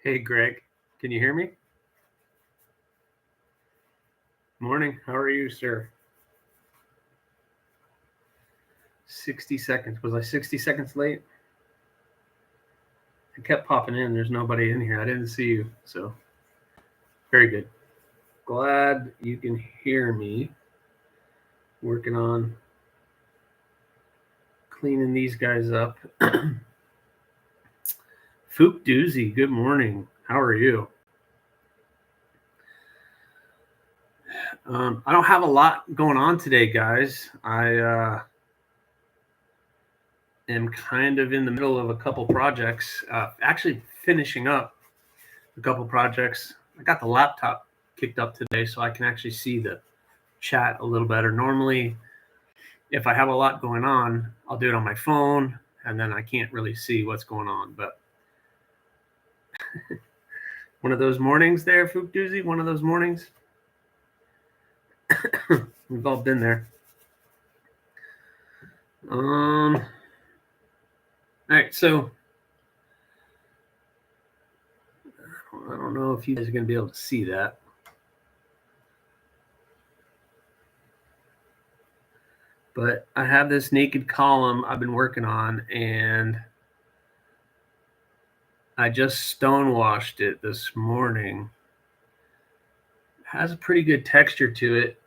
Hey, Greg, can you hear me? Morning. How are you, sir? 60 seconds. Was I 60 seconds late? I kept popping in. There's nobody in here. I didn't see you. So, very good. Glad you can hear me. Working on cleaning these guys up. Fook Doozy, good morning. How are you? I don't have a lot going on today, guys. I am kind of in the middle of a couple projects, actually finishing up a couple projects. I got the laptop kicked up today so I can actually see the chat a little better. Normally, if I have a lot going on, I'll do it on my phone, and then I can't really see what's going on. But one of those mornings there, Fook Doozy, one of those mornings. We've all been there. All right, so I don't know if you guys are going to be able to see that. But I have this naked column I've been working on, and I just stonewashed it this morning. It has a pretty good texture to it.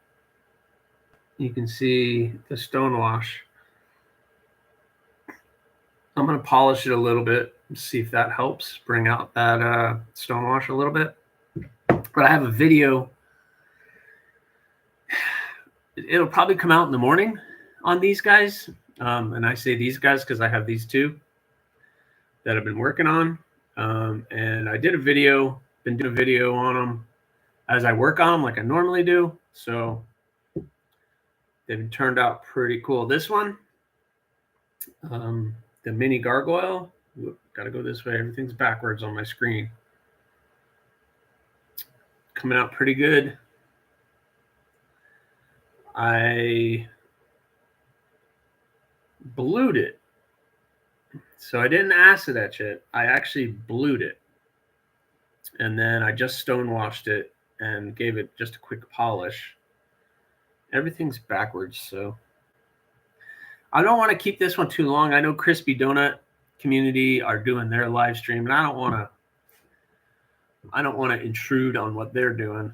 You can see the stonewash. I'm going to polish it a little bit and see if that helps bring out that stonewash a little bit. But I have a video. It'll probably come out in the morning on these guys. And I say these guys because I have these two that I've been working on. And I did a video, been doing a video on them as I work on them like I normally do. So they've turned out pretty cool. This one, the mini gargoyle, got to go this way. Everything's backwards on my screen. Coming out pretty good. I blued it. So I didn't acid etch it. I actually blued it. And then I just stonewashed it and gave it just a quick polish. Everything's backwards, so I don't want to keep this one too long. I know Crispy Donut community are doing their live stream, and I don't want to intrude on what they're doing.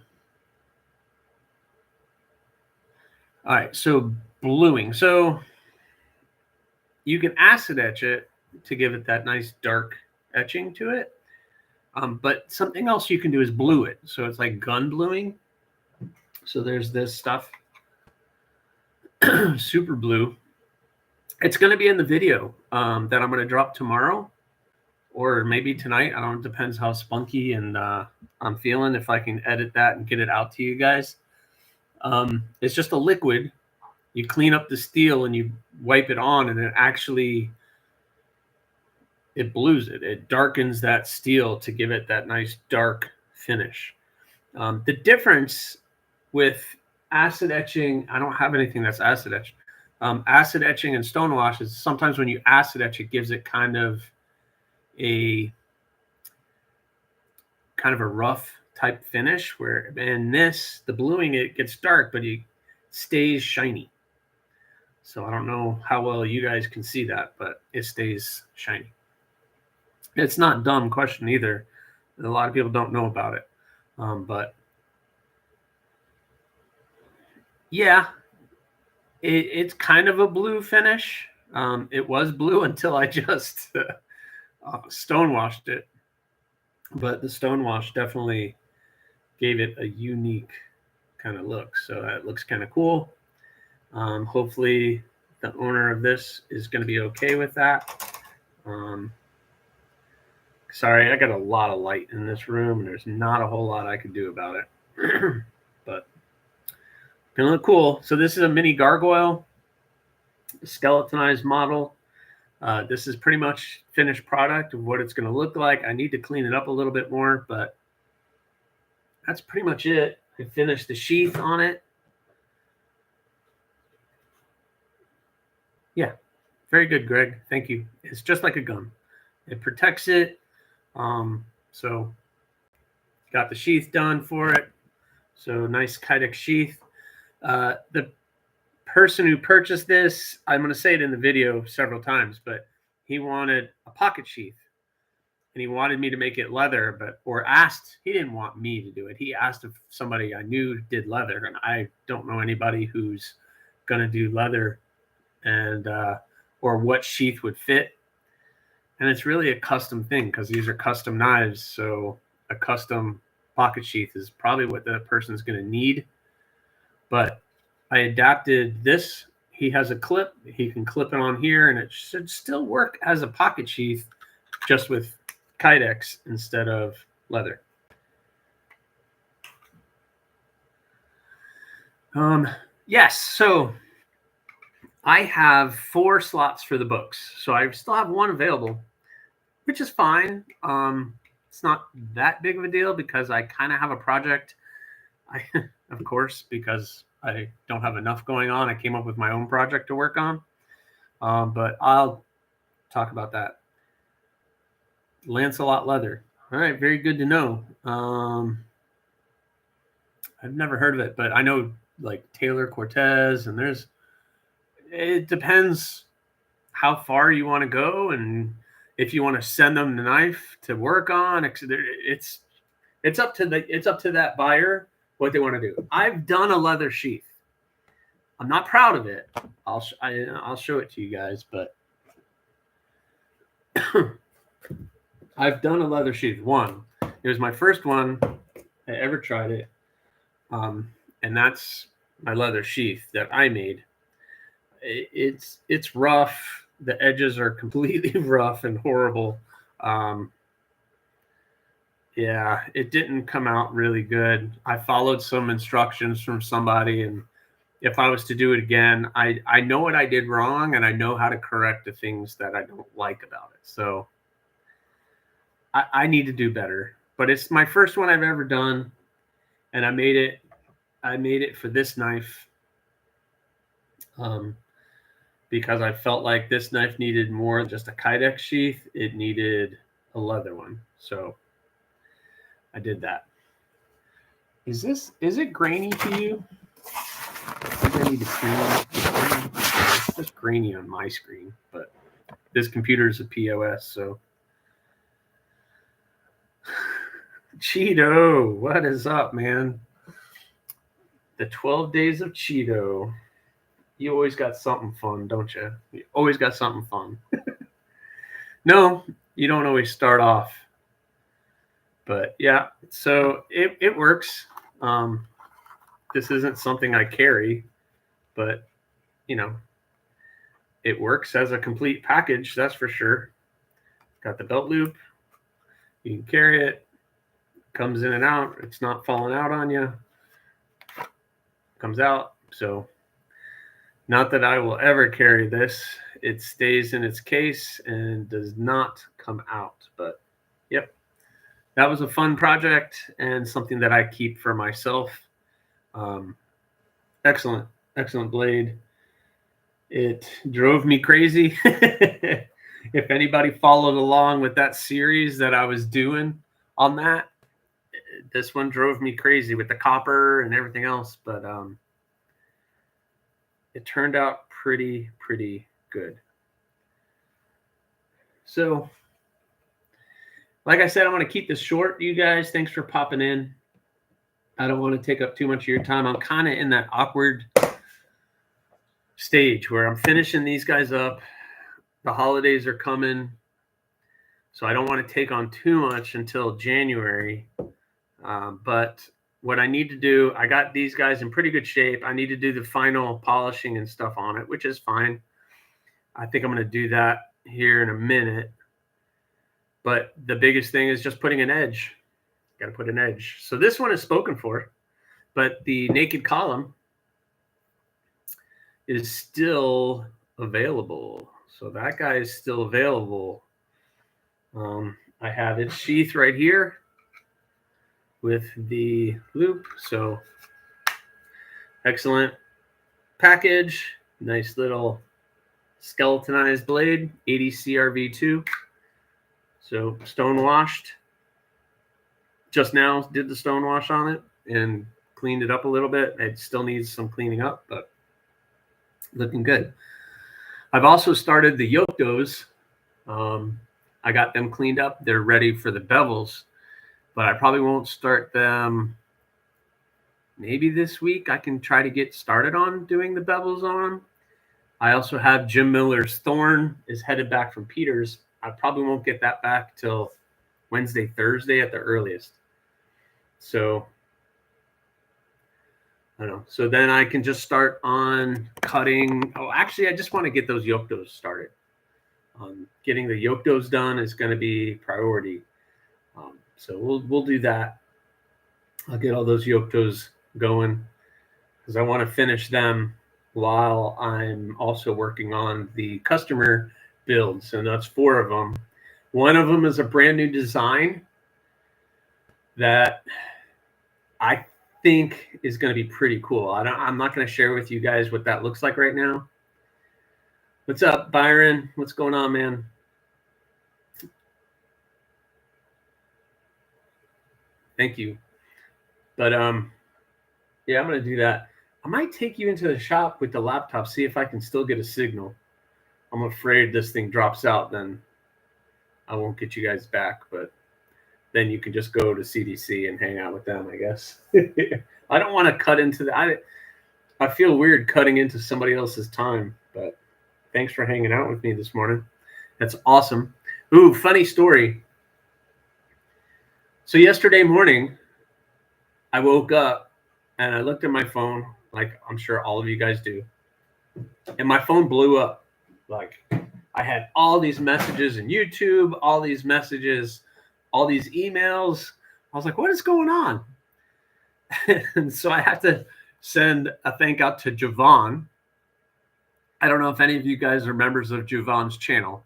All right, so bluing. So you can acid etch it to give it that nice dark etching to it. But something else you can do is blue it. So it's like gun bluing. So there's this stuff, super blue. It's going to be in the video that I'm going to drop tomorrow or maybe tonight. I don't know. It depends how spunky and I'm feeling, if I can edit that and get it out to you guys. It's just a liquid. You clean up the steel and you wipe it on, and it blues it. It darkens that steel to give it that nice dark finish. The difference with acid etching, I don't have anything that's acid etched. Acid etching and stonewash is sometimes when you acid etch, it gives it kind of a rough type finish, where in this, the bluing, it gets dark, but it stays shiny. So I don't know how well you guys can see that, but it stays shiny. It's not a dumb question either. A lot of people don't know about it. But yeah, it's kind of a blue finish. It was blue until I just stonewashed it. But the stonewash definitely gave it a unique kind of look. So that looks kind of cool. Hopefully the owner of this is going to be okay with that. Sorry, I got a lot of light in this room, and there's not a whole lot I can do about it. But gonna look cool. So this is a mini gargoyle, a skeletonized model. This is pretty much finished product of what it's going to look like. I need to clean it up a little bit more, but that's pretty much it. I finished the sheath on it. Yeah, very good, Greg. Thank you. It's just like a gun. It protects it. So got the sheath done for it. So nice Kydex sheath. The person who purchased this, I'm going to say it in the video several times, but he wanted a pocket sheath. And he wanted me to make it leather, he didn't want me to do it. He asked if somebody I knew did leather, and I don't know anybody who's going to do leather and or what sheath would fit. And it's really a custom thing because these are custom knives. So a custom pocket sheath is probably what that person's going to need. But I adapted this. He has a clip. He can clip it on here, and it should still work as a pocket sheath, just with Kydex instead of leather. Yes, so I have 4 slots for the books. So I still have 1 available, which is fine. It's not that big of a deal because I kind of have a project. Of course, because I don't have enough going on, I came up with my own project to work on. But I'll talk about that. Lancelot leather. All right, very good to know. I've never heard of it, but I know like Taylor Cortez, and it depends how far you want to go and if you want to send them the knife to work on. It's up to that buyer what they want to do. I've done a leather sheath. I'm not proud of it. I'll show it to you guys, but I've done a leather sheath. It was my first one I ever tried it. And that's my leather sheath that I made. It's rough. The edges are completely rough and horrible. Yeah, it didn't come out really good. I followed some instructions from somebody, and if I was to do it again, I know what I did wrong, and I know how to correct the things that I don't like about it. So I need to do better. But it's my first one I've ever done, and I made it for this knife because I felt like this knife needed more than just a Kydex sheath. It needed a leather one. So I did that. Is it grainy to you? I think I need to clean it. It's just grainy on my screen, but this computer is a POS, so. Cheeto, what is up, man? The 12 days of Cheeto. You always got something fun, don't you? You always got something fun. No, you don't always start off. But yeah, so it works. This isn't something I carry, but it works as a complete package, that's for sure. Got the belt loop. You can carry it. Comes in and out. It's not falling out on you. Comes out. So not that I will ever carry this. It stays in its case and does not come out. But yep, that was a fun project and something that I keep for myself. Excellent blade. It drove me crazy. If anybody followed along with that series that I was doing on that, this one drove me crazy with the copper and everything else, but it turned out pretty good. So, like I said, I'm going to keep this short, you guys. Thanks for popping in. I don't want to take up too much of your time. I'm kind of in that awkward stage where I'm finishing these guys up. The holidays are coming, so I don't want to take on too much until January. But what I need to do, I got these guys in pretty good shape. I need to do the final polishing and stuff on it, which is fine. I think I'm going to do that here in a minute. But the biggest thing is just putting an edge. Got to put an edge. So this one is spoken for, but the naked column is still available. So that guy is still available. I have its sheath right here with the loop. So excellent package. Nice little skeletonized blade, 80 CRV2. So stone washed. Just now did the stone wash on it and cleaned it up a little bit. It still needs some cleaning up, but looking good. I've also started the yoke does. I got them cleaned up. They're ready for the bevels, but I probably won't start them maybe this week. I can try to get started on doing the bevels on them. I also have Jim Miller's Thorn is headed back from Peters. I probably won't get that back till Wednesday, Thursday at the earliest. So I don't know. So then I can just start on cutting. Oh, actually, I just want to get those yoke does started. Getting the yoke does done is going to be priority. So we'll do that. I'll get all those yoke does going because I want to finish them while I'm also working on the customer builds, and that's 4 of them. One of them is a brand new design that I think is going to be pretty cool. I'm not going to share with you guys what that looks like right now. What's up, Byron? What's going on, man? Thank you. But yeah, I'm going to do that. I might take you into the shop with the laptop, see if I can still get a signal. I'm afraid this thing drops out, then I won't get you guys back, but then you can just go to CDC and hang out with them, I guess. I don't want to cut into the I feel weird cutting into somebody else's time, but thanks for hanging out with me this morning. That's awesome. Ooh, funny story. So yesterday morning, I woke up and I looked at my phone, like I'm sure all of you guys do, and my phone blew up. Like I had all these messages in YouTube, all these messages, all these emails. I was like, what is going on? And so I had to send a thank out to Javon. I don't know if any of you guys are members of Javon's channel,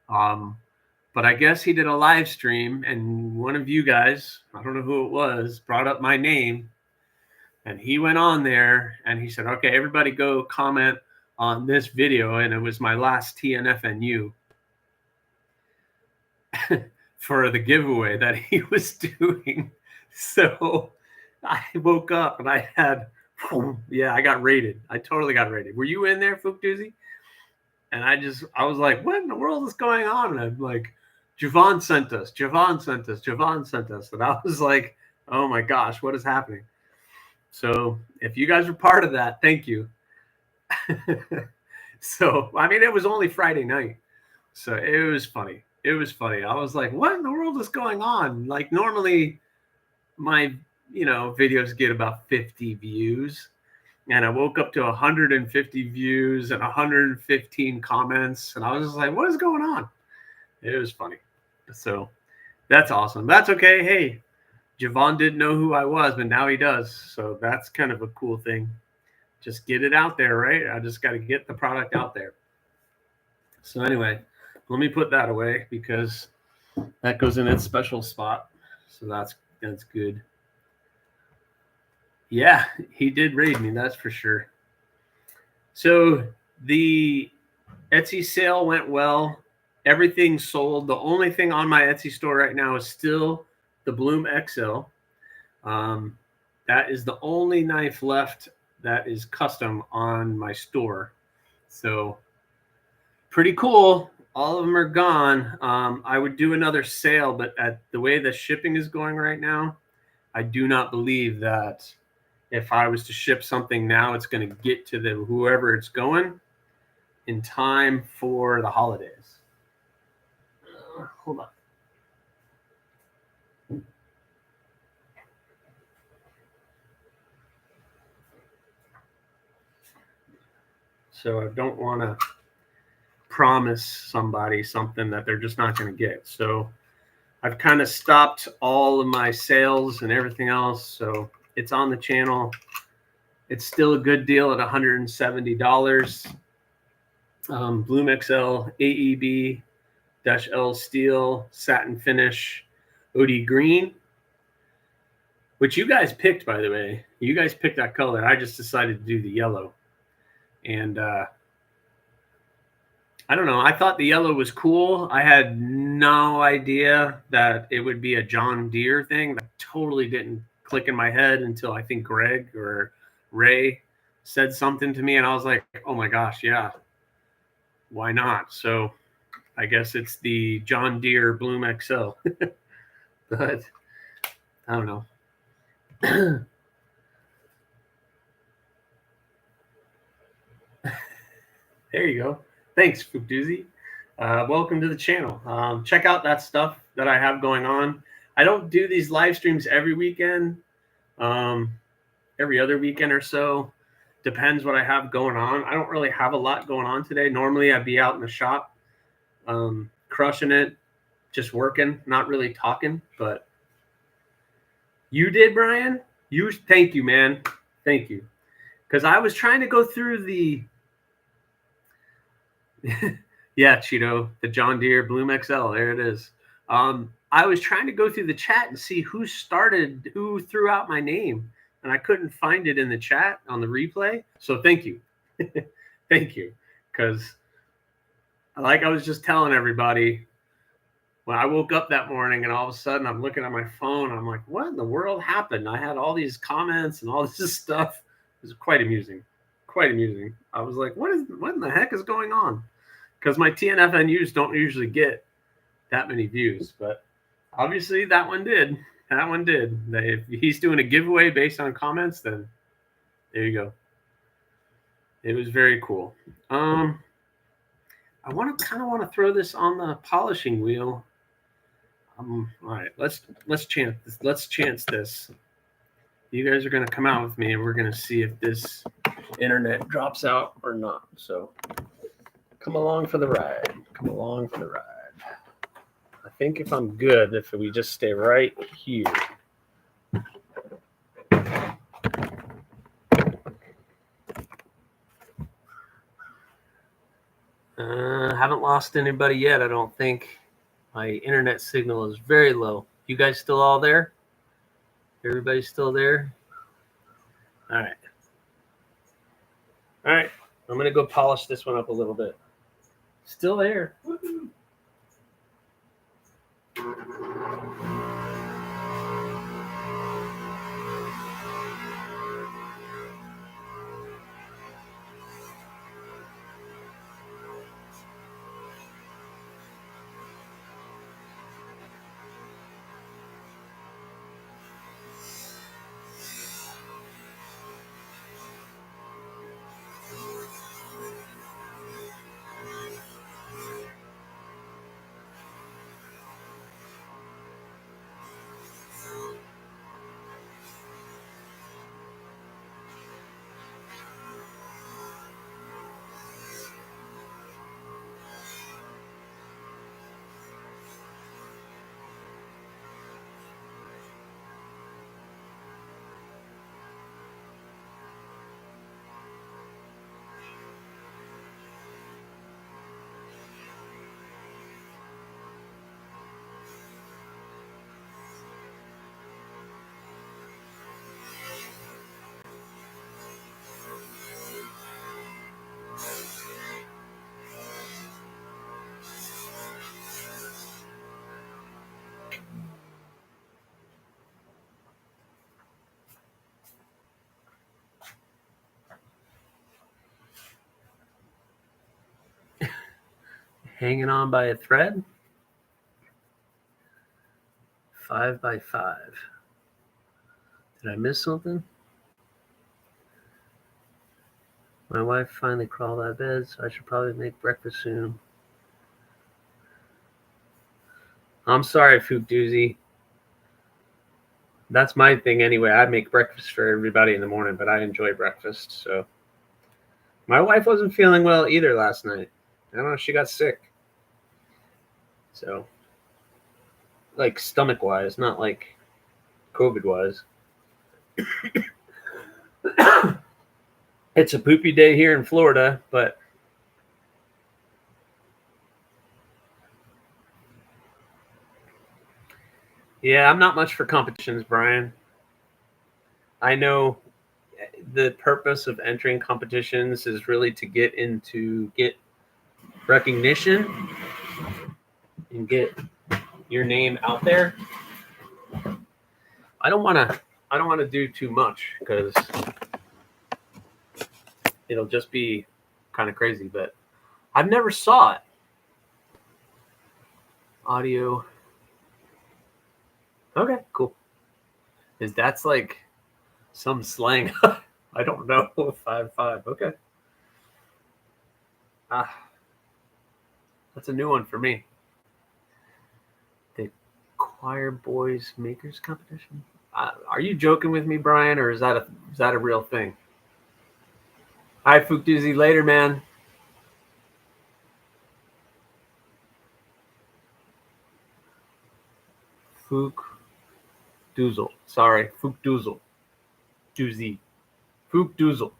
but I guess he did a live stream, and one of you guys, I don't know who it was, brought up my name, and he went on there and he said, okay, everybody go comment on this video, and it was my last TNFNU for the giveaway that he was doing. So I woke up and I had, yeah, I got rated. I totally got rated. Were you in there, Fook Doozy? And I was like, what in the world is going on? And I'm like, Javon sent us, Javon sent us, Javon sent us. And I was like, oh my gosh, what is happening? So if you guys are part of that, thank you. So, I mean, it was only Friday night. So it was funny. It was funny. I was like, what in the world is going on? Like normally my, videos get about 50 views. And I woke up to 150 views and 115 comments. And I was just like, what is going on? It was funny. So that's awesome. That's okay. Hey, Javon didn't know who I was, but now he does. So that's kind of a cool thing. Just get it out there, right? I just got to get the product out there. So anyway, let me put that away because that goes in its special spot. So that's good. Yeah, he did raid me, that's for sure. So the Etsy sale went well. Everything sold. The only thing on my Etsy store right now is still the Bloom XL. That is the only knife left that is custom on my store. So pretty cool. All of them are gone. I would do another sale, but at the way the shipping is going right now, I do not believe that if I was to ship something now, it's going to get to whoever it's going in time for the holidays. Hold on. So I don't want to promise somebody something that they're just not going to get. So I've kind of stopped all of my sales and everything else. So it's on the channel. It's still a good deal at $170. Bloom XL AEB-L steel satin finish OD green, which you guys picked, by the way. You guys picked that color. I just decided to do the yellow. And I don't know. I thought the yellow was cool. I had no idea that it would be a John Deere thing. That totally didn't click in my head until I think Greg or Ray said something to me. And I was like, oh my gosh, yeah, why not? So I guess it's the John Deere Bloom XL. But I don't know. There you go. Thanks, Fookdoozy. Welcome to the channel. Check out that stuff that I have going on. I don't do these live streams every weekend. Every other weekend or so. Depends what I have going on. I don't really have a lot going on today. Normally I'd be out in the shop, crushing it, just working, not really talking. But you did, Brian? Thank you, man. Thank you. Because I was trying to go through the yeah, Cheeto, the John Deere Bloom XL. There it is. I was trying to go through the chat and see who threw out my name, and I couldn't find it in the chat on the replay. So thank you. Thank you. Because like I was just telling everybody, when I woke up that morning and all of a sudden I'm looking at my phone, I'm like, what in the world happened? I had all these comments and all this stuff. It was quite amusing. Quite amusing. I was like, what in the heck is going on? Because my TNFNUs don't usually get that many views, but obviously that one did. That one did. If he's doing a giveaway based on comments, then there you go. It was very cool. I kind of want to throw this on the polishing wheel. All right, let's chance this. Let's chance this. You guys are going to come out with me, and we're going to see if this internet drops out or not. So come along for the ride. Come along for the ride. I think if I'm good, if we just stay right here. Haven't lost anybody yet, I don't think. My internet signal is very low. You guys still all there? Everybody still there? All right. All right. I'm going to go polish this one up a little bit. Still there. Woo-hoo. Hanging on by a thread. 5 by 5. Did I miss something? My wife finally crawled out of bed, so I should probably make breakfast soon. I'm sorry, Fookdoozy. That's my thing anyway. I make breakfast for everybody in the morning, but I enjoy breakfast. So my wife wasn't feeling well either last night. I don't know, she got sick. So, like stomach-wise, not like COVID-wise. It's a poopy day here in Florida, but Yeah, I'm not much for competitions, Brian. I know the purpose of entering competitions is really to get recognition and get your name out there. I don't want to do too much because it'll just be kind of crazy, but I've never saw it. Audio. Okay, cool. Is that's like some slang? I don't know. 5-5. Okay. That's a new one for me. The Choir Boys Makers Competition. Are you joking with me, Brian, or is that a real thing? Hi, Fook Doozy. Later, man. Fook Doozle. Sorry, Fook Doozle. Doozy. Fook Doozle.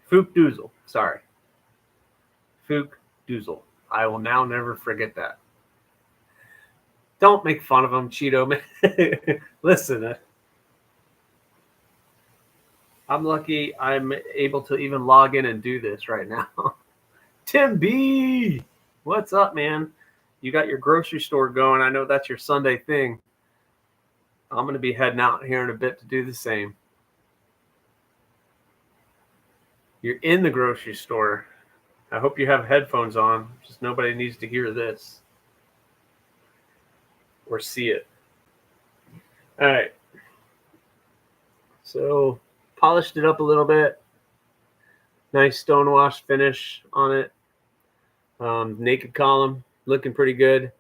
Fook Doozle. Sorry. Fook Doozle. I will now never forget that. Don't make fun of him, Cheeto, man. Listen, I'm lucky I'm able to even log in and do this right now. Tim B, what's up, man? You got your grocery store going. I know that's your Sunday thing. I'm going to be heading out here in a bit to do the same. You're in the grocery store. I hope you have headphones on. Just nobody needs to hear this or see it. All right. So polished it up a little bit. Nice stonewash finish on it. Naked column looking pretty good.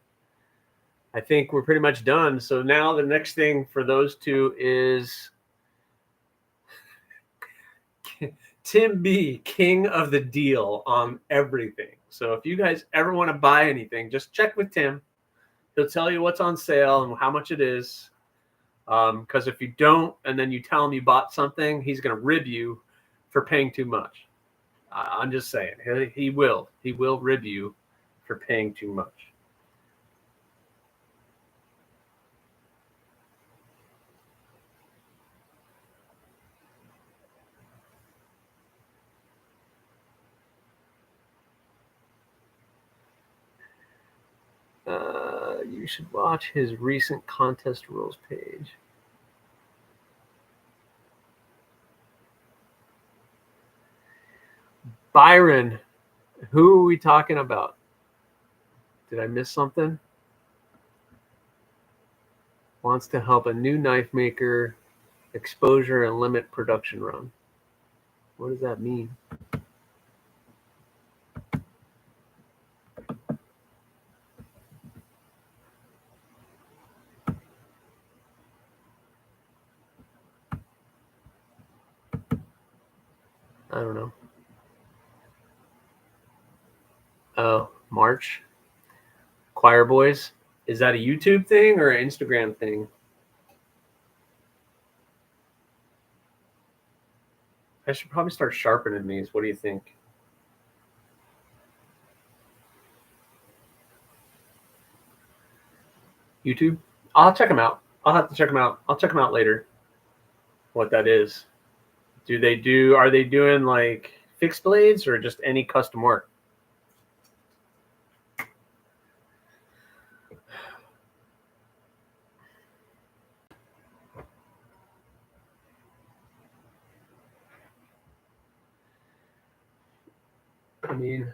I think we're pretty much done. So now the next thing for those two is Tim B, king of the deal on everything. So if you guys ever want to buy anything, just check with Tim. He'll tell you what's on sale and how much it is. Because if you don't, and then you tell him you bought something, he's going to rib you for paying too much. I'm just saying, he will rib you for paying too much. You should watch his recent contest rules page. Byron, who are we talking about? Did I miss something? Wants to help a new knife maker exposure and limit production run. What does that mean? I don't know. Oh, March. Choir Boys. Is that a YouTube thing or an Instagram thing? I should probably start sharpening these. What do you think? YouTube? I'll check them out. I'll have to check them out. I'll check them out later. What that is. Are they doing like fixed blades or just any custom work? I mean,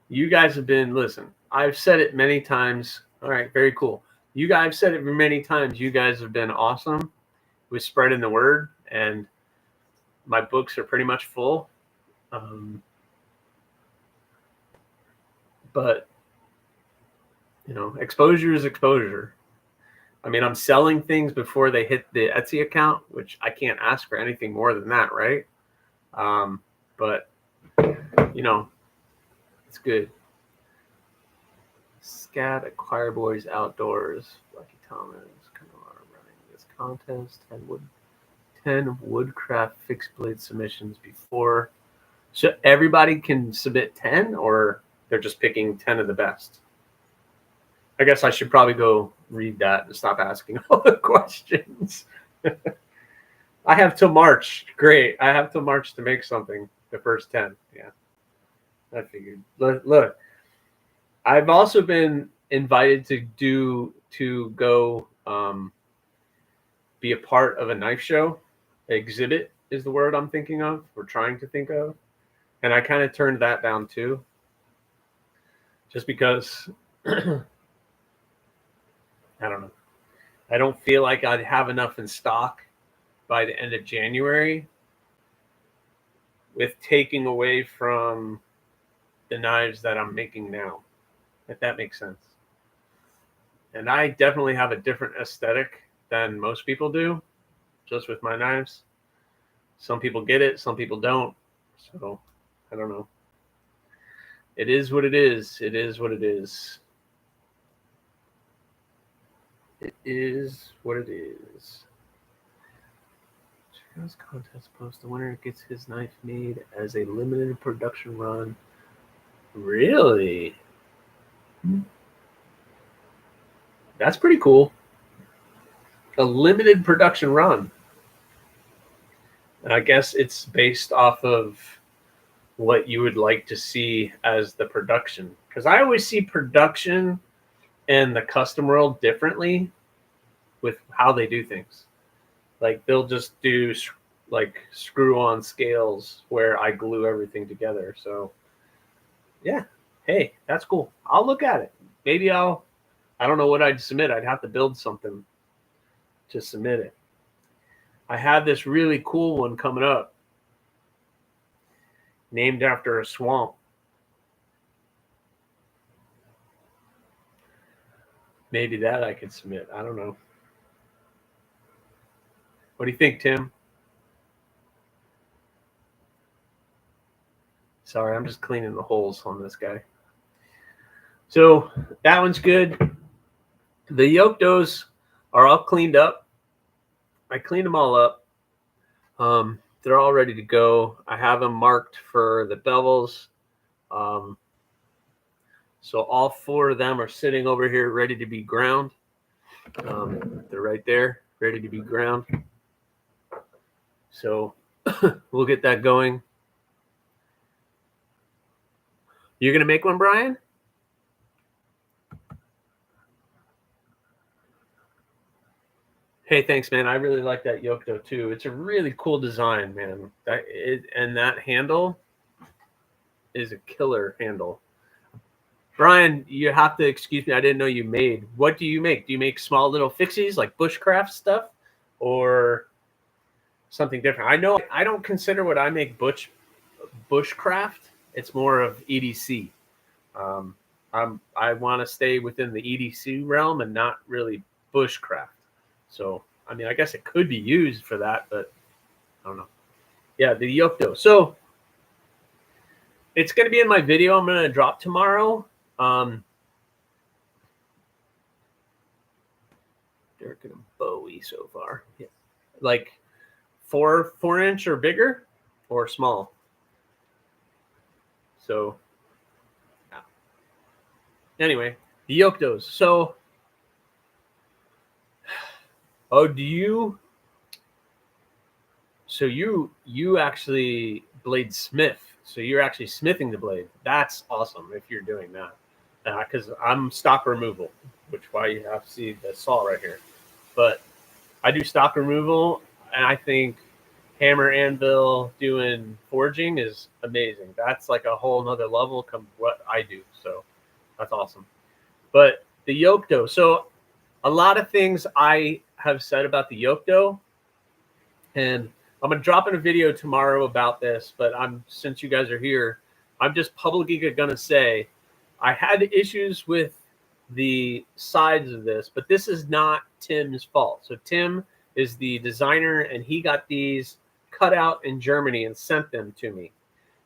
you guys have been, listen, I've said it many times. All right, very cool. You guys said it many times. You guys have been awesome with spreading the word, and my books are pretty much full. But, exposure is exposure. I mean, I'm selling things before they hit the Etsy account, which I can't ask for anything more than that, right? But, it's good. Scat at Choir Boys Outdoors. Lucky Thomas. Running this contest. 10 woodcraft fixed blade submissions before. So everybody can submit 10, or they're just picking 10 of the best? I guess I should probably go read that and stop asking all the questions. I have till March. Great. I have till March to make something. The first 10. Yeah. I figured. Look, I've also been invited to go be a part of a knife show. Exhibit is the word I'm thinking of, or trying to think of. And I kind of turned that down too. Just because I don't know. I don't feel like I'd have enough in stock by the end of January with taking away from the knives that I'm making now, if that makes sense. And I definitely have a different aesthetic than most people do, just with my knives. Some people get it, some people don't. So I don't know. It is what it is. It is what it is. It is what it is. Trios contest post. The winner gets his knife made as a limited production run. Really? That's pretty cool. A limited production run. And I guess it's based off of what you would like to see as the production. Because I always see production and the custom world differently with how they do things. Like they'll just do like screw-on scales where I glue everything together. So yeah, hey, that's cool. I'll look at it. Maybe I don't know what I'd submit. I'd have to build something to submit it. I have this really cool one coming up named after a swamp. Maybe that I could submit. I don't know. What do you think, Tim? Sorry, I'm just cleaning the holes on this guy. So that one's good. The yoke does are all cleaned up. I cleaned them all up. They're all ready to go. I have them marked for the bevels. So all 4 of them are sitting over here ready to be ground. They're right there, ready to be ground. So we'll get that going. You're going to make one, Brian? Hey, thanks, man. I really like that yoke though too. It's a really cool design, man. And that handle is a killer handle. Brian, you have to excuse me. I didn't know you made. What do you make? Do you make small little fixies like bushcraft stuff, or something different? I know I don't consider what I make bushcraft. It's more of EDC. I want to stay within the EDC realm and not really bushcraft. So, I mean, I guess it could be used for that, but I don't know. Yeah, the yoke dough. So, it's going to be in my video I'm going to drop tomorrow. Derek and Bowie so far. Yeah. Like 4-inch or bigger or small. So, yeah. Anyway, the yoke doughs. So, so you actually blade smith. So you're actually smithing the blade. That's awesome if you're doing that. Because I'm stock removal, which why you have to see the saw right here. But I do stock removal, and I think hammer anvil doing forging is amazing. That's like a whole nother level come what I do. So that's awesome. But the yoke dough. So a lot of things I have said about the yoke dough, and I'm going to drop in a video tomorrow about this, but since you guys are here, I'm just publicly going to say I had issues with the sides of this, but this is not Tim's fault. So Tim is the designer, and he got these cut out in Germany and sent them to me.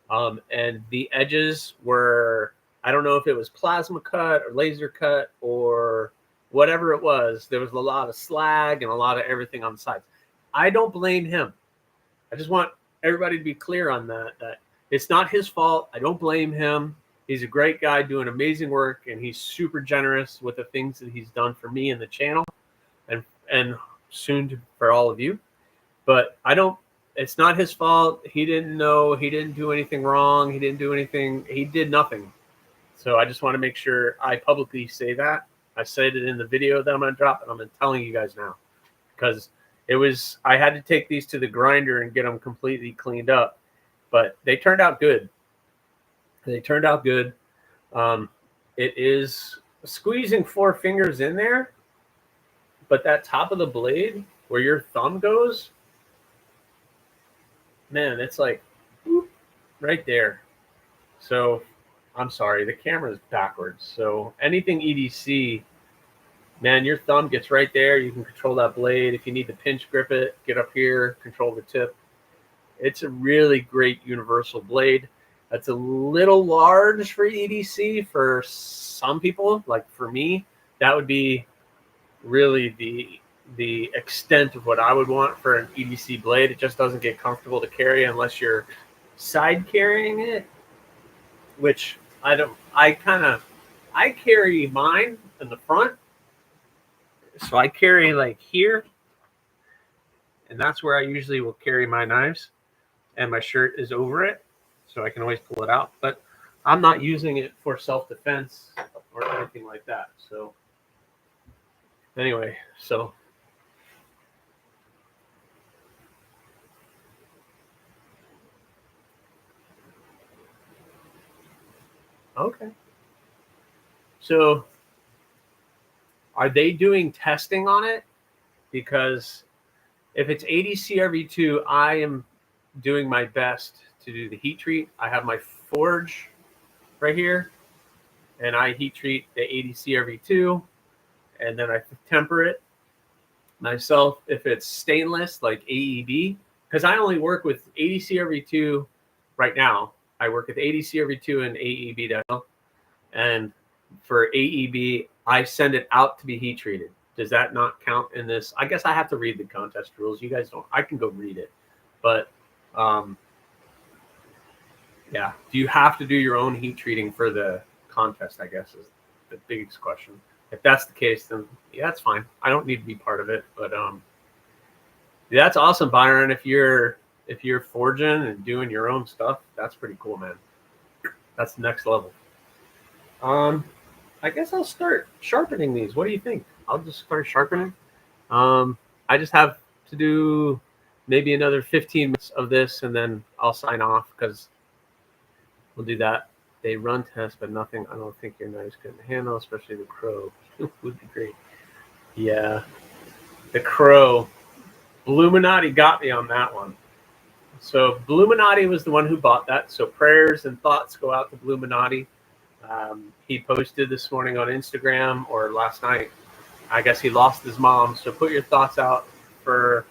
And the edges were, I don't know if it was plasma cut or laser cut or whatever it was. There was a lot of slag and a lot of everything on the sides. I don't blame him. I just want everybody to be clear on that it's not his fault. I don't blame him. He's a great guy doing amazing work, and he's super generous with the things that he's done for me and the channel, and soon for all of you. But it's not his fault. He didn't know. He didn't do anything wrong. He didn't do anything. He did nothing. So I just want to make sure I publicly say that. I said it in the video that I'm going to drop, and I'm telling you guys now, because I had to take these to the grinder and get them completely cleaned up, but they turned out good. They turned out good. It is squeezing 4 fingers in there, but that top of the blade where your thumb goes, man, it's like whoop, right there. So I'm sorry, the camera is backwards. So anything EDC, man, your thumb gets right there. You can control that blade. If you need to pinch grip it, get up here, control the tip. It's a really great universal blade. That's a little large for EDC for some people. Like for me, that would be really the extent of what I would want for an EDC blade. It just doesn't get comfortable to carry unless you're side carrying it, which I don't. I carry mine in the front, so I carry like here, and that's where I usually will carry my knives, and my shirt is over it, so I can always pull it out. But I'm not using it for self-defense or anything like that. So anyway, so okay. So are they doing testing on it? Because if it's ADCRV2, I am doing my best to do the heat treat. I have my forge right here, and I heat treat the ADCRV2, and then I temper it myself. If it's stainless, like AEB, because I only work with ADCRV2 right now. I work with ADCRV2 and AEB, and for AEB, I send it out to be heat treated. Does that not count in this? I guess I have to read the contest rules. You guys don't. I can go read it, but yeah. Do you have to do your own heat treating for the contest? I guess is the biggest question. If that's the case, then yeah, that's fine. I don't need to be part of it. But yeah, that's awesome, Byron. If you're forging and doing your own stuff, that's pretty cool, man. That's the next level. I guess I'll start sharpening these. What do you think? I'll just start sharpening. I just have to do maybe another 15 minutes of this, and then I'll sign off because we'll do that. They run tests, but nothing I don't think your knives can handle, especially the Crow. Would be great. Yeah, the Crow. Illuminati got me on that one. So Illuminati was the one who bought that. So prayers and thoughts go out to Illuminati. He posted this morning on Instagram, or last night. I guess he lost his mom. So put your thoughts out for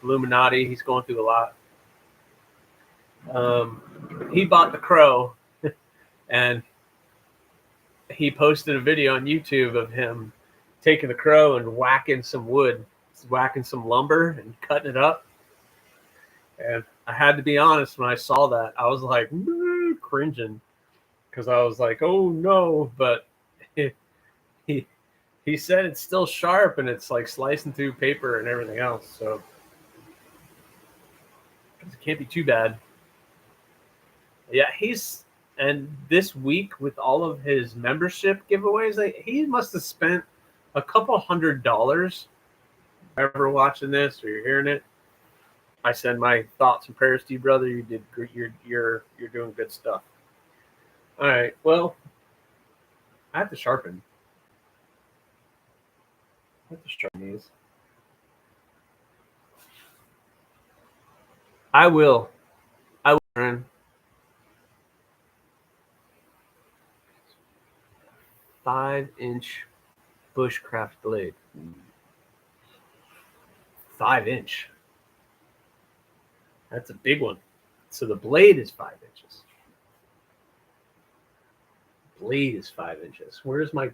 Illuminati. He's going through a lot. He bought the Crow, and he posted a video on YouTube of him taking the Crow and whacking some wood, whacking some lumber and cutting it up. And I had to be honest, when I saw that, I was like cringing, because I was like, oh no. But he said it's still sharp, and it's like slicing through paper and everything else. So it can't be too bad. Yeah, and this week with all of his membership giveaways, he must have spent a couple $100. Ever watching this or you're hearing it, I send my thoughts and prayers to you, brother. You did great. You're doing good stuff. All right. Well, I have to sharpen. I have to sharpen these. I will. 5-inch bushcraft blade. 5-inch. That's a big one. So the blade is 5 inches. Blade is 5 inches. Where's my?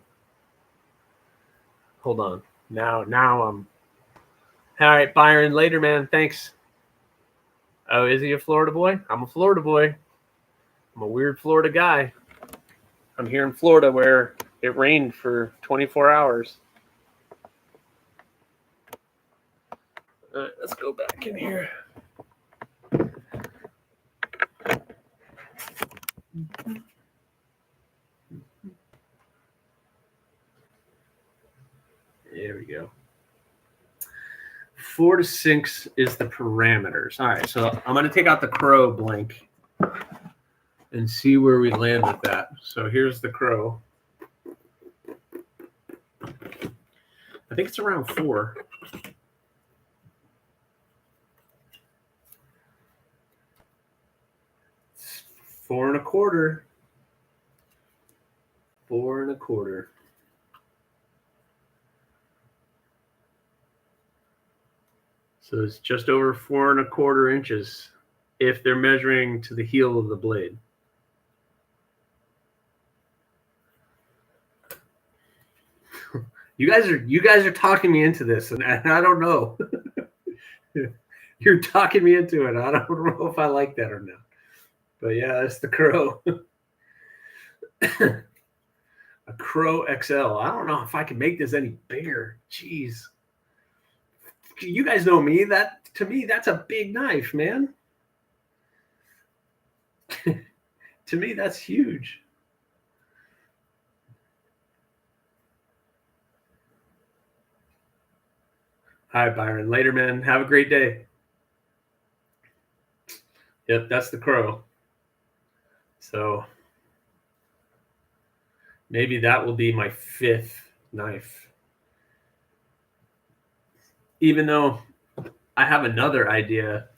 Hold on. Now I'm. All right, Byron. Later, man. Thanks. Oh, is he a Florida boy? I'm a Florida boy. I'm a weird Florida guy. I'm here in Florida where it rained for 24 hours. All right, let's go back in here. There we go. 4 to 6 is the parameters. All right, so I'm going to take out the crow blank and see where we land with that. So here's the crow. I think it's around 4. It's 4 1/4. 4 1/4. So it's just over 4 1/4 inches if they're measuring to the heel of the blade. You guys are talking me into this, and I don't know. You're talking me into it. I don't know if I like that or not. But yeah, that's the crow. A crow XL. I don't know if I can make this any bigger. Jeez. You guys know me. That to me, that's a big knife, man. To me, that's huge. Hi, Byron. Later, man. Have a great day. Yep, that's the crow. So maybe that will be my 5th knife. Even though I have another idea,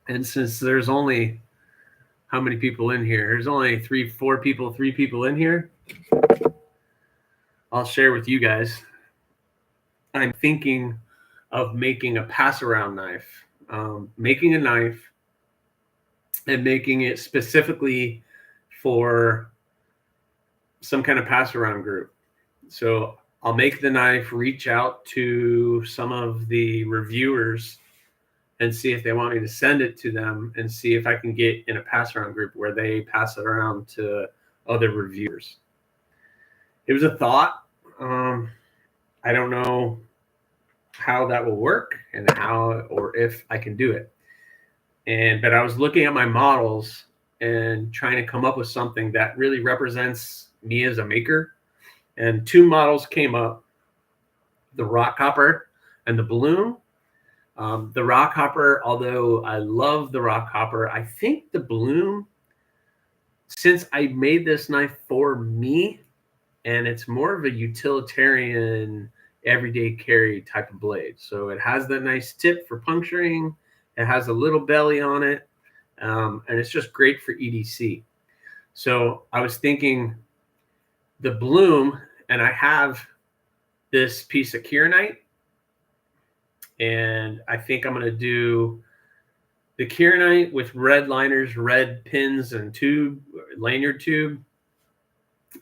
and since there's only how many people in here? There's only 3 people in here. I'll share with you guys. I'm thinking of making a pass-around knife, making a knife and making it specifically for some kind of pass-around group. So I'll make the knife, reach out to some of the reviewers and see if they want me to send it to them and see if I can get in a pass-around group where they pass it around to other reviewers. It was a thought. I don't know how that will work and how or if I can do it. But I was looking at my models and trying to come up with something that really represents me as a maker. And 2 models came up, the rock hopper and the balloon. The rock hopper, although I love the rock hopper, I think the balloon, since I made this knife for me, and it's more of a utilitarian, everyday carry type of blade. So it has that nice tip for puncturing. It has a little belly on it, and it's just great for EDC. So I was thinking the bloom, and I have this piece of kieranite, and I think I'm going to do the kieranite with red liners, red pins and tube, lanyard tube,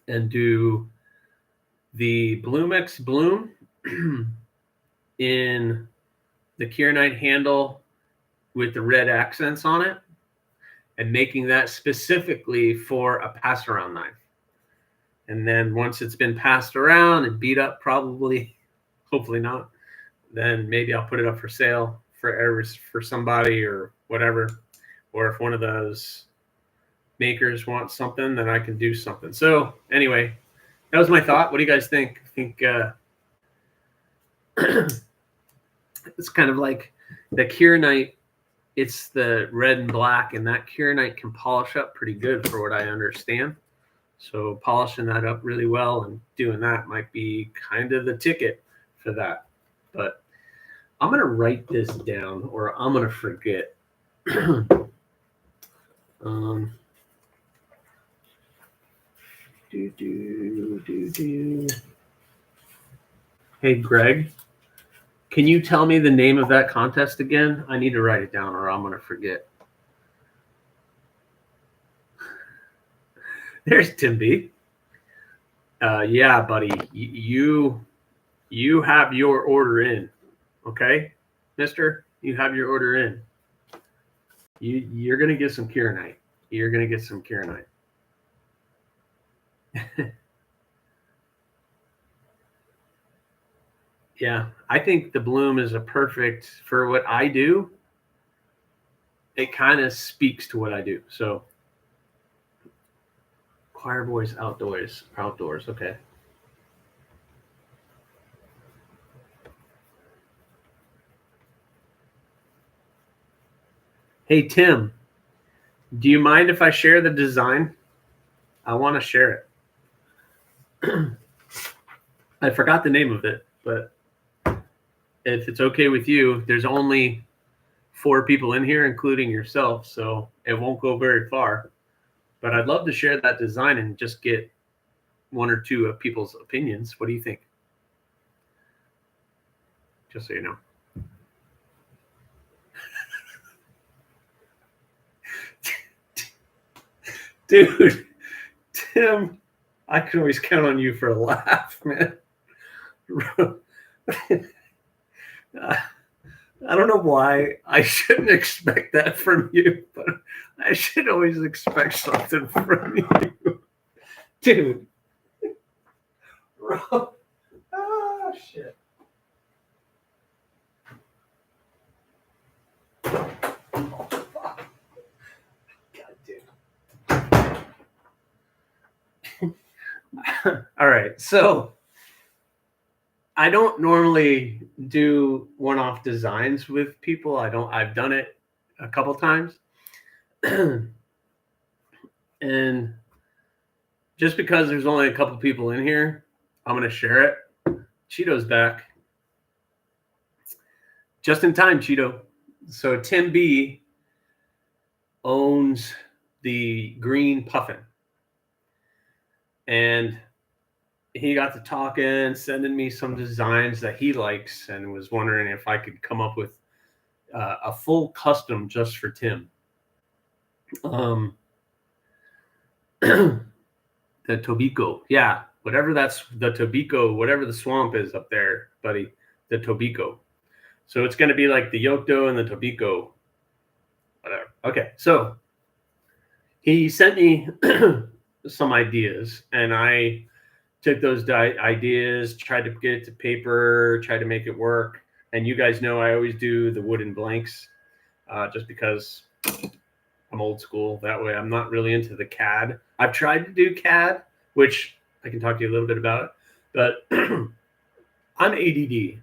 and do the Bloomex bloom in the kieranite handle with the red accents on it, and making that specifically for a pass around knife. And then once it's been passed around and beat up, probably, hopefully not, then maybe I'll put it up for sale for somebody or whatever. Or if one of those makers wants something, then I can do something. So anyway, that was my thought. What do you guys think? I think it's kind of like the kieranite. It's the red and black, and that kieranite can polish up pretty good for what I understand. So polishing that up really well and doing that might be kind of the ticket for that. But I'm going to write this down or I'm going to forget. Hey, Greg, can you tell me the name of that contest again? I need to write it down or I'm going to forget. There's Tim B. Yeah, buddy, you have your order in, okay, mister? You have your order in. You're going to get some kieranite. You're going to get some kieranite. Yeah, I think the bloom is a perfect for what I do. It kind of speaks to what I do. So choir boys outdoors. Okay. Hey, Tim, do you mind if I share the design? I want to share it. I forgot the name of it, but if it's okay with you, there's only 4 people in here, including yourself, so it won't go very far. But I'd love to share that design and just get 1 or 2 of people's opinions. What do you think? Just so you know. Dude, Tim, I can always count on you for a laugh, man. I don't know why I shouldn't expect that from you, but I should always expect something from you. Dude. Bro. Oh, shit. Oh, fuck. God damn. All right. So I don't normally do one-off designs with people. I've done it a couple times. And just because there's only a couple people in here, I'm going to share it. Cheeto's back. Just in time, Cheeto. So Tim B owns the Green Puffin. And he got to talking, sending me some designs that he likes, and was wondering if I could come up with a full custom just for Tim. The Tobiko. Yeah, whatever that's the Tobiko, whatever the swamp is up there, buddy. The Tobiko. So it's going to be like the Yokto and the Tobiko. Whatever. Okay, so he sent me some ideas, and I took those ideas, tried to get it to paper, tried to make it work. And you guys know I always do the wooden blanks just because I'm old school. That way I'm not really into the CAD. I've tried to do CAD, which I can talk to you a little bit about, but I'm ADD.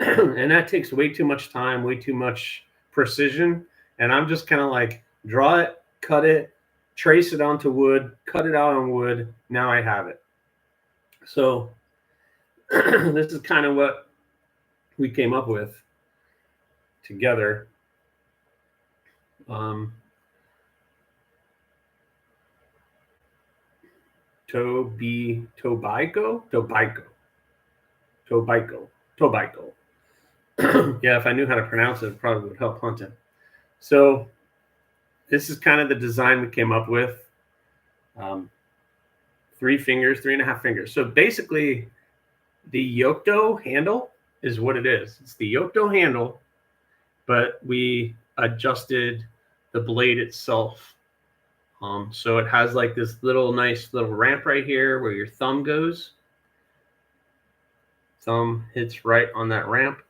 And that takes way too much time, way too much precision. And I'm just kind of like, draw it, cut it, trace it onto wood, cut it out on wood. Now I have it. So this is kind of what we came up with together. Tobiko. Yeah, if I knew how to pronounce it, it probably would help hunting. So this is kind of the design we came up with. 3 fingers, 3.5 fingers. So basically, the Yokto handle is what it is. It's the Yokto handle, but we adjusted the blade itself. So it has like this nice little ramp right here where your thumb goes. Thumb hits right on that ramp.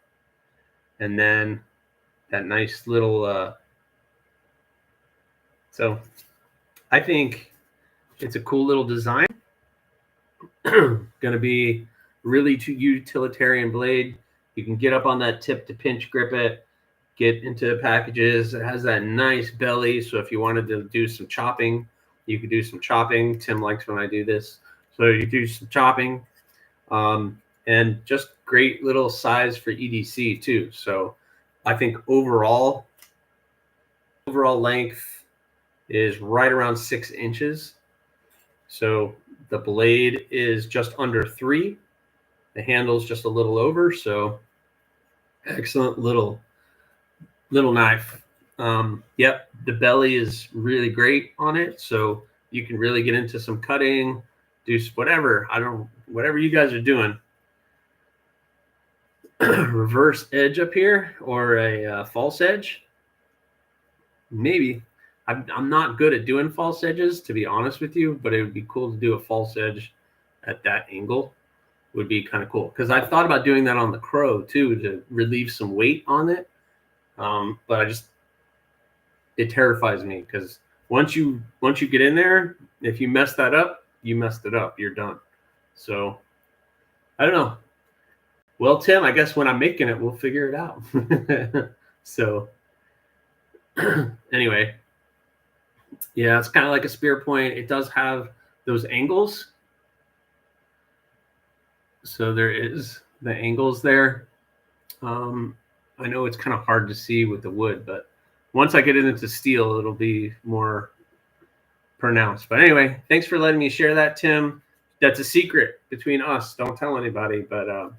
And then that nice little, so I think it's a cool little design. Going to be really utilitarian blade. You can get up on that tip to pinch grip it, get into packages. It has that nice belly. So if you wanted to do some chopping, you could do some chopping. Tim likes when I do this. So you do some chopping. And just great little size for EDC too. So I think overall length is right around 6 inches. So the blade is just under 3. The handle's just a little over. So excellent little knife. Yep, the belly is really great on it. So you can really get into some cutting, do whatever. Whatever you guys are doing. Reverse edge up here or a false edge. Maybe. I'm not good at doing false edges, to be honest with you, but it would be cool to do a false edge at that angle. Would be kind of cool, because I thought about doing that on the Crow too to relieve some weight on it, but it terrifies me, because once you get in there, if you mess that up, you messed it up. You're done. So I don't know. Well, Tim, I guess when I'm making it, we'll figure it out. So anyway, yeah, it's kind of like a spear point. It does have those angles. So there is the angles there. I know it's kind of hard to see with the wood, but once I get it into steel, it'll be more pronounced. But anyway, thanks for letting me share that, Tim. That's a secret between us. Don't tell anybody. But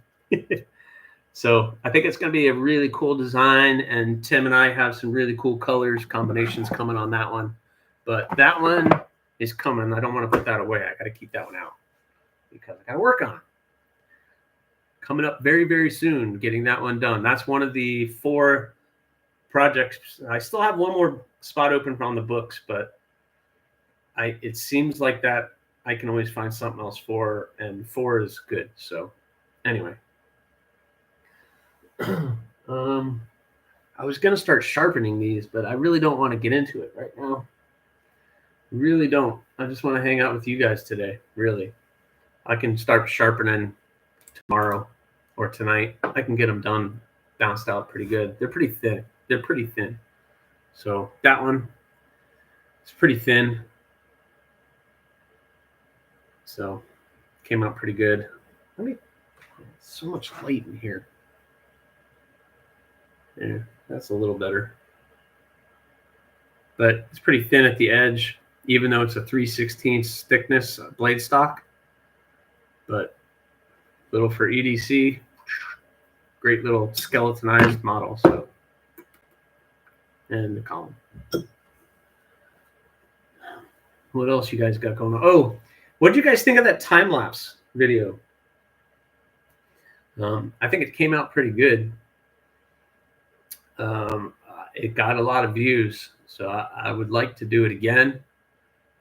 so I think it's going to be a really cool design, and Tim and I have some really cool colors combinations coming on that one. But that one is coming. I don't want to put that away. I got to keep that one out because I got to work on it. Coming up very, very soon, getting that one done. That's one of the 4 projects. I still have one more spot open on the books, but it seems like that I can always find something else for, and 4 is good. So anyway, I was going to start sharpening these, but I really don't want to get into it right now. Really don't. I just want to hang out with you guys today. Really, I can start sharpening tomorrow or tonight. I can get them done, bounced out pretty good. They're pretty thin. They're pretty thin. So that one is pretty thin. So came out pretty good. So much light in here. Yeah, that's a little better. But it's pretty thin at the edge, even though it's a 3/16 thickness blade stock. But little for EDC, great little skeletonized model. So, and the column. What else you guys got going on? Oh, what did you guys think of that time lapse video? I think it came out pretty good. It got a lot of views, so I would like to do it again.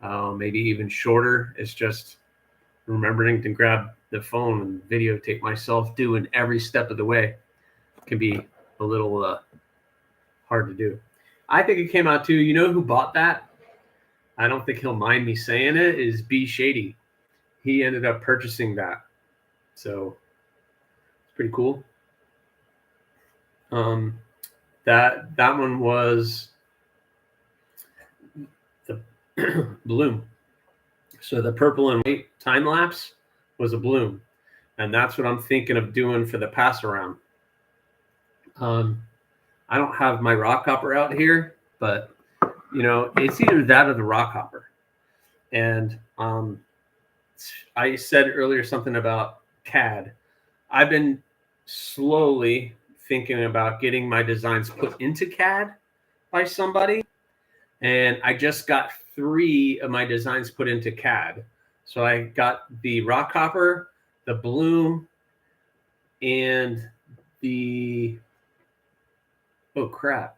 Maybe even shorter. It's just remembering to grab the phone and videotape myself doing every step of the way. It can be a little hard to do. I think it came out too. You know who bought that? I don't think he'll mind me saying it, is B Shady. He ended up purchasing that. So it's pretty cool. That one was the bloom. So the purple and white time lapse was a bloom, and that's what I'm thinking of doing for the pass around. I don't have my rock hopper out here, but you know, it's either that or the rock hopper. And I said earlier something about CAD. I've been slowly thinking about getting my designs put into CAD by somebody, and I just got 3 of my designs put into CAD. So I got the rock hopper, the bloom, and the, oh crap,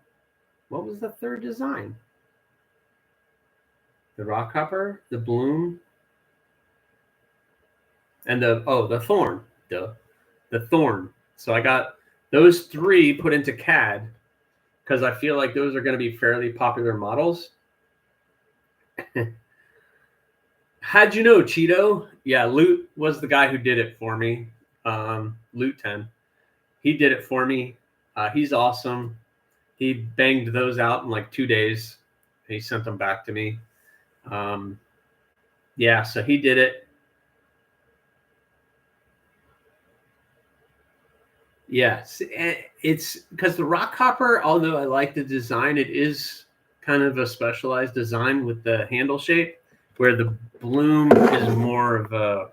what was the 3rd design? The rock hopper, the bloom, and the thorn. The thorn. So I got those 3 put into CAD because I feel like those are going to be fairly popular models. How'd you know, Cheeto? Yeah, Loot was the guy who did it for me. Loot 10. He did it for me. He's awesome. He banged those out in like 2 days. And he sent them back to me. Yeah, so he did it. Yes, it's because the rock hopper, although I like the design, it is kind of a specialized design with the handle shape, where the bloom is more of a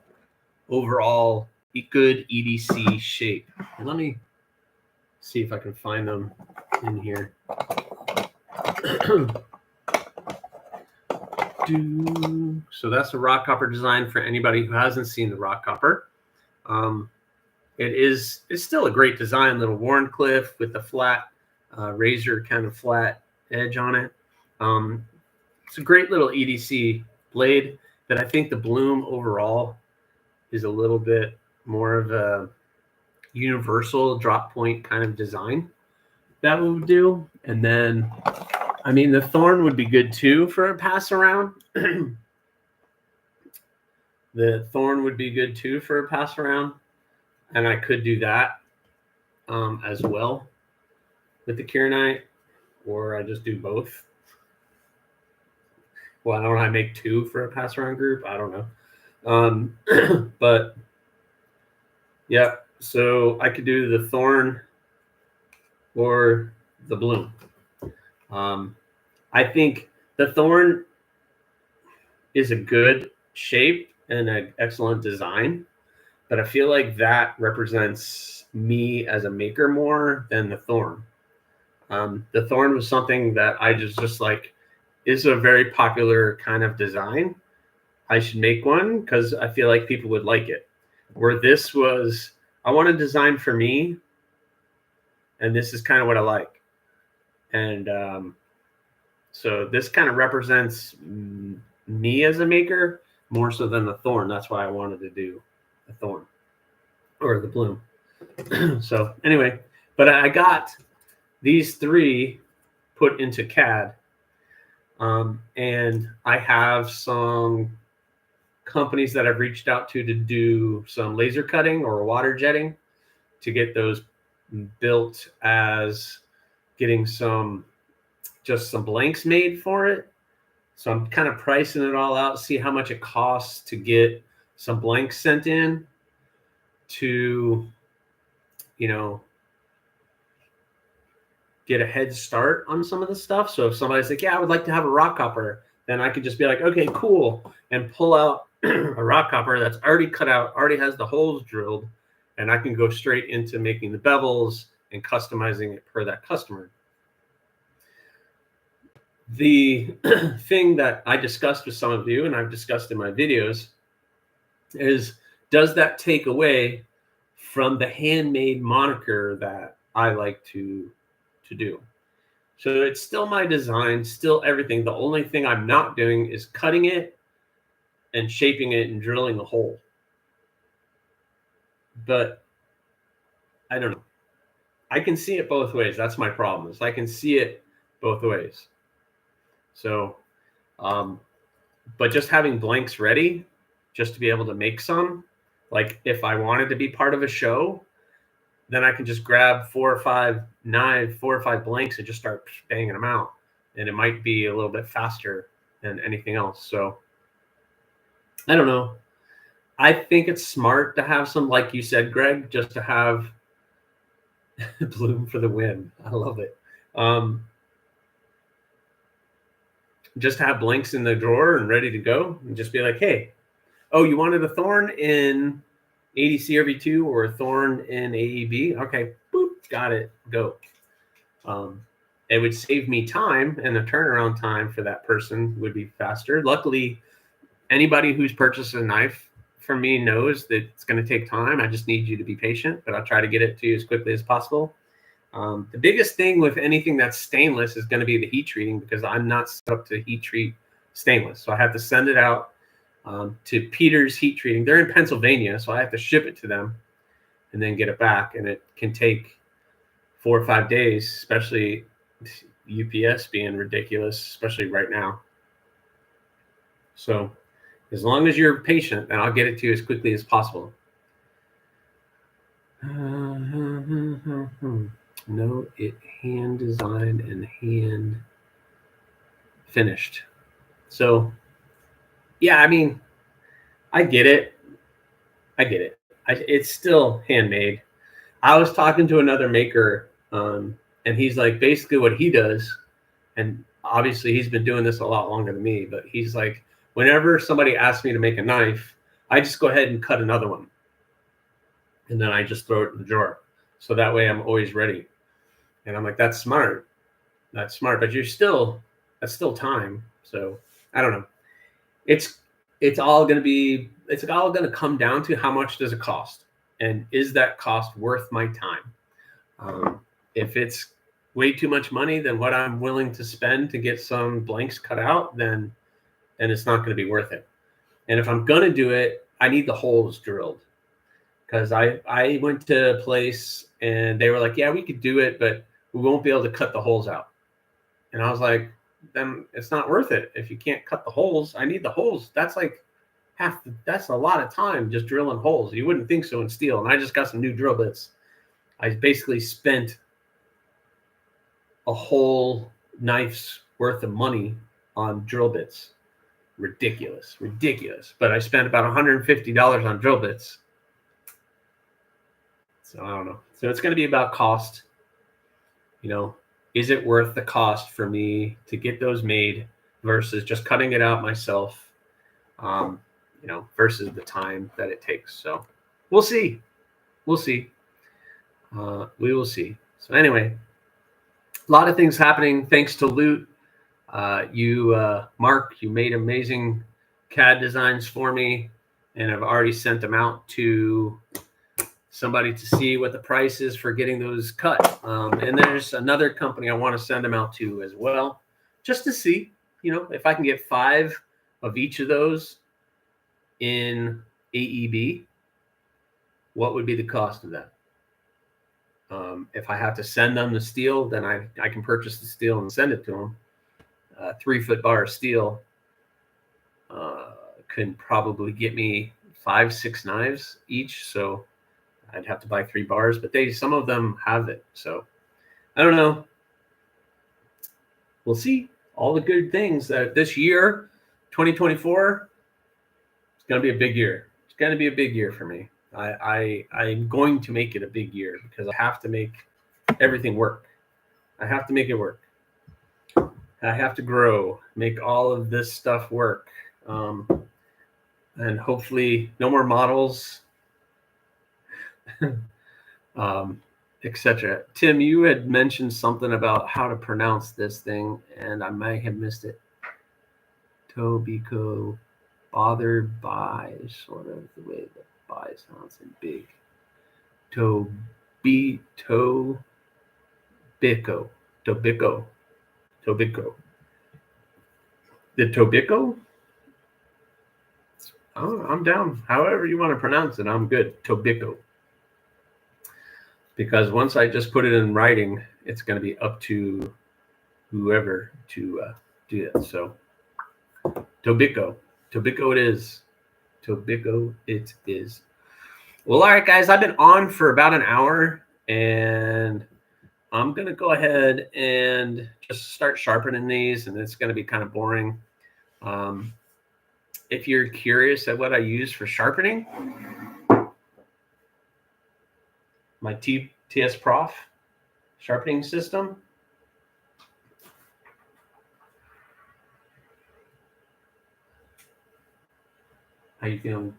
overall good EDC shape. Let me see if I can find them in here. So that's the rock hopper design for anybody who hasn't seen the rock hopper. It's still a great design, little Warncliffe with the flat razor kind of flat edge on it. It's a great little EDC blade that I think the bloom overall is a little bit more of a universal drop point kind of design that would do. And then, I mean, the thorn would be good too for a pass around. The thorn would be good too for a pass around. And I could do that as well with the Kieranite, or I just do both. Why don't I make two for a pass around group? I don't know. But yeah, so I could do the thorn or the bloom. I think the thorn is a good shape and an excellent design, but I feel like that represents me as a maker more than the thorn. The thorn was something that I just like, is a very popular kind of design. I should make one because I feel like people would like it. Where this was, I want a design for me, and this is kind of what I like. And so this kind of represents me as a maker more so than the thorn. That's why I wanted to do the thorn or the bloom. So anyway, but I got these three put into CAD. And I have some companies that I've reached out to do some laser cutting or water jetting to get those built as getting just some blanks made for it. So I'm kind of pricing it all out, see how much it costs to get some blanks sent in to, you know, get a head start on some of the stuff. So if somebody's like, yeah, I would like to have a rock hopper, then I could just be like, okay, cool, and pull out a rock hopper that's already cut out, already has the holes drilled, and I can go straight into making the bevels and customizing it per that customer. The thing that I discussed with some of you, and I've discussed in my videos, is does that take away from the handmade moniker that I like to do? So it's still my design, still everything. The only thing I'm not doing is cutting it and shaping it and drilling a hole. But I don't know. I can see it both ways. That's my problem, is I can see it both ways. So, but just having blanks ready, just to be able to make some, like if I wanted to be part of a show, then I can just grab 4 or 5 blanks and just start banging them out. And it might be a little bit faster than anything else. So I don't know. I think it's smart to have some, like you said, Greg, just to have bloom for the win. I love it. Just have blanks in the drawer and ready to go, and just be like, hey, oh, you wanted a thorn in ADC RV2 or a thorn in AEB? Okay, boop, got it, go. It would save me time, and the turnaround time for that person would be faster. Luckily, anybody who's purchased a knife from me knows that it's going to take time. I just need you to be patient, but I'll try to get it to you as quickly as possible. The biggest thing with anything that's stainless is going to be the heat treating, because I'm not set up to heat treat stainless. So I have to send it out to Peter's Heat Treating. They're in Pennsylvania, so I have to ship it to them and then get it back. And it can take 4 or 5 days, especially UPS being ridiculous, especially right now. So as long as you're patient, then I'll get it to you as quickly as possible. No, it hand designed and hand finished. So yeah, I mean, I get it. It's still handmade. I was talking to another maker, and he's like, basically what he does, and obviously he's been doing this a lot longer than me, but he's like, whenever somebody asks me to make a knife, I just go ahead and cut another one. And then I just throw it in the drawer. So that way I'm always ready. And I'm like, that's smart. That's smart. But that's still time. So I don't know. It's all going to come down to how much does it cost? And is that cost worth my time? If it's way too much money than what I'm willing to spend to get some blanks cut out, then it's not going to be worth it. And if I'm going to do it, I need the holes drilled. Because I went to a place and they were like, yeah, we could do it, but we won't be able to cut the holes out. And I was like, then it's not worth it. If you can't cut the holes, I need the holes. That's like that's a lot of time just drilling holes. You wouldn't think so in steel. And I just got some new drill bits. I basically spent a whole knife's worth of money on drill bits. Ridiculous. But I spent about $150 on drill bits. So I don't know. So it's going to be about cost. You know, is it worth the cost for me to get those made versus just cutting it out myself? You know, versus the time that it takes. So we'll see. We will see. So anyway, a lot of things happening thanks to Loot. Mark, you made amazing CAD designs for me, and I've already sent them out to somebody to see what the price is for getting those cut. And there's another company I want to send them out to as well, just to see, you know, if I can get 5 of each of those in AEB, what would be the cost of that? If I have to send them the steel, then I can purchase the steel and send it to them. 3-foot bar of steel can probably get me 5-6 knives each. So I'd have to buy 3 bars, but some of them have it. So I don't know. We'll see. All the good things that this year, 2024, it's going to be a big year. It's going to be a big year for me. I'm going to make it a big year because I have to make everything work. I have to make it work. I have to grow, make all of this stuff work. And hopefully no more models, etc. Tim, you had mentioned something about how to pronounce this thing, and I might have missed it. Tobico, bothered by, sort of the way the by sounds in big. Tobico. The Tobico? Oh, I'm down. However you want to pronounce it, I'm good. Tobico. Because once I just put it in writing, it's going to be up to whoever to do that. So Tobico it is. Tobico it is. Well, all right, guys, I've been on for about an hour, and I'm going to go ahead and just start sharpening these, and it's going to be kind of boring. If you're curious at what I use for sharpening, my TS Prof sharpening system. How you feeling?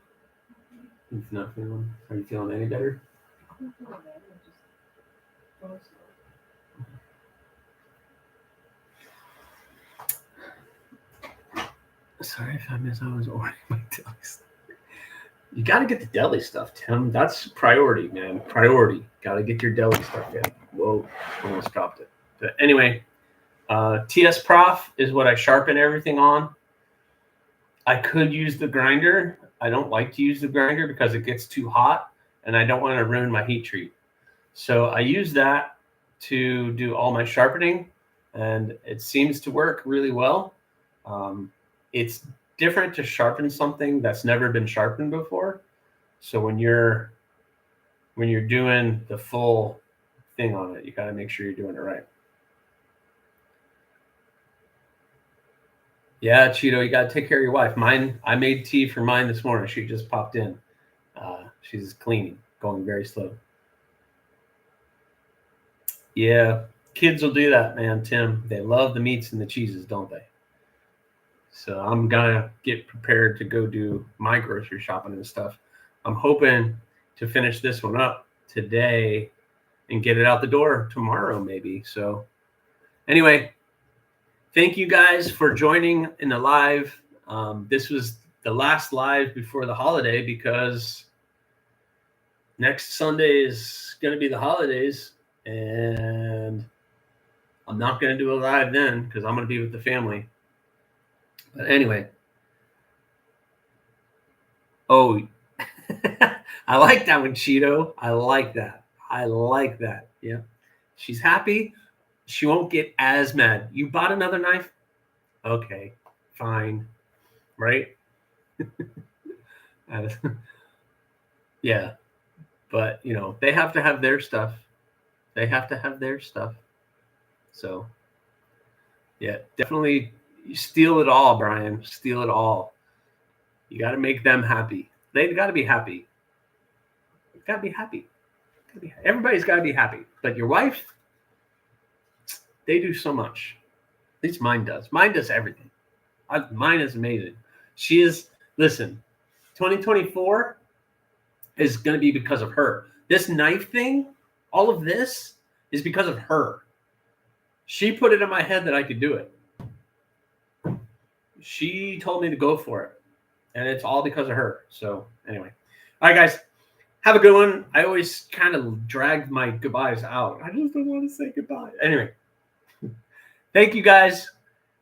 It's not feeling. Are you feeling any better? Sorry if I was ordering my deli stuff. You got to get the deli stuff, Tim. That's priority, man. Priority. Got to get your deli stuff in. Whoa, almost dropped it. But anyway, TS Prof is what I sharpen everything on. I could use the grinder. I don't like to use the grinder because it gets too hot, and I don't want to ruin my heat treat. So I use that to do all my sharpening, and it seems to work really well. It's different to sharpen something that's never been sharpened before. So when you're doing the full thing on it, you got to make sure you're doing it right. Yeah, Cheeto, you got to take care of your wife. Mine, I made tea for mine this morning. She just popped in. She's cleaning, going very slow. Yeah, kids will do that, man, Tim. They love the meats and the cheeses, don't they? So I'm going to get prepared to go do my grocery shopping and stuff. I'm hoping to finish this one up today and get it out the door tomorrow, maybe. So anyway, thank you guys for joining in the live. This was the last live before the holiday because next Sunday is going to be the holidays. And I'm not going to do a live then because I'm going to be with the family. But anyway. Oh, I like that one, Cheeto. I like that. I like that. Yeah. She's happy. She won't get as mad. You bought another knife? Okay, fine. Right? Yeah. But, you know, they have to have their stuff. They have to have their stuff. So, yeah, definitely steal it all, Brian. Steal it all. You got to make them happy. They've got to be happy. Got to be happy. Everybody's got to be happy. But your wife, they do so much. At least mine does. Mine does everything. Mine is amazing. She is, listen, 2024 is going to be because of her. This knife thing, all of this is because of her. She put it in my head that I could do it. She told me to go for it. And it's all because of her. So, anyway. All right, guys. Have a good one. I always kind of drag my goodbyes out. I just don't want to say goodbye. Anyway. Thank you, guys.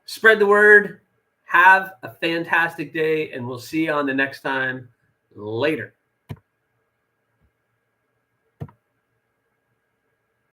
Spread the word. Have a fantastic day. And we'll see you on the next time. Later.